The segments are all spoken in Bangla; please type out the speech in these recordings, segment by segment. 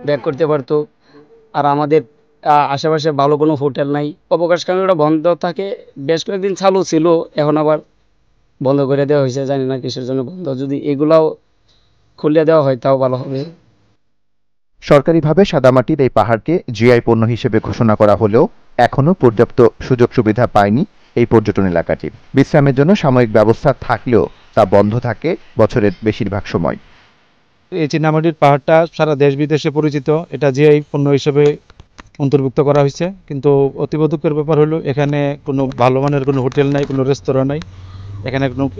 ব্যাক করতে পারতো। আর আমাদের আশেপাশে ভালো কোনো হোটেল নাই, অবকাশকামীরা বন্ধ থাকে, বেশ কয়েকদিন চালু ছিল, এখন আবার বন্ধ করে দেওয়া হয়েছে, জানি না কিসের জন্য বন্ধ। যদি এগুলাও খুলে দেওয়া হয় তাও ভালো হবে। সরকারিভাবে সাদামাটির এই পাহাড়কে জিআই পণ্য হিসেবে ঘোষণা করা হলেও এখনও পর্যাপ্ত সুযোগ সুবিধা পায়নি এই পর্যটন এলাকাটি। বিশ্রামের জন্য সাময়িক ব্যবস্থা থাকলেও তা বন্ধ থাকে বছরের বেশিরভাগ সময়। এই চীনামাটির পাহাড়টা সারা দেশ বিদেশে পরিচিত, এটা জিআই পণ্য হিসেবে অন্তর্ভুক্ত করা হয়েছে, কিন্তু অতীব দুঃখের ব্যাপার হলো এখানে কোনো ভালো মানের কোনো হোটেল নাই, কোনো রেস্তোরাঁ নাই,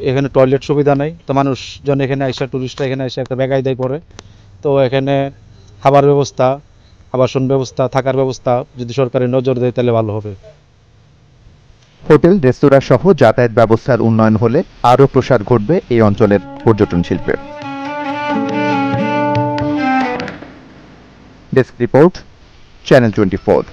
এখানে টয়লেট সুবিধা নাই। তো মানুষজন এখানে আইসা, টুরিস্টরা এখানে এসে একটা বেকায়দায় পড়ে। তো এখানে খাবার ব্যবস্থা, আবাসন ব্যবস্থা, থাকার ব্যবস্থা যদি সরকারের নজর দেয় তাহলে ভালো হবে। হোটেল, রেস্তোরাঁ সহ যাতায়াত ব্যবস্থার উন্নয়ন হলে আরও প্রসার ঘটবে এই অঞ্চলের পর্যটন শিল্পের। Desk report, channel 24।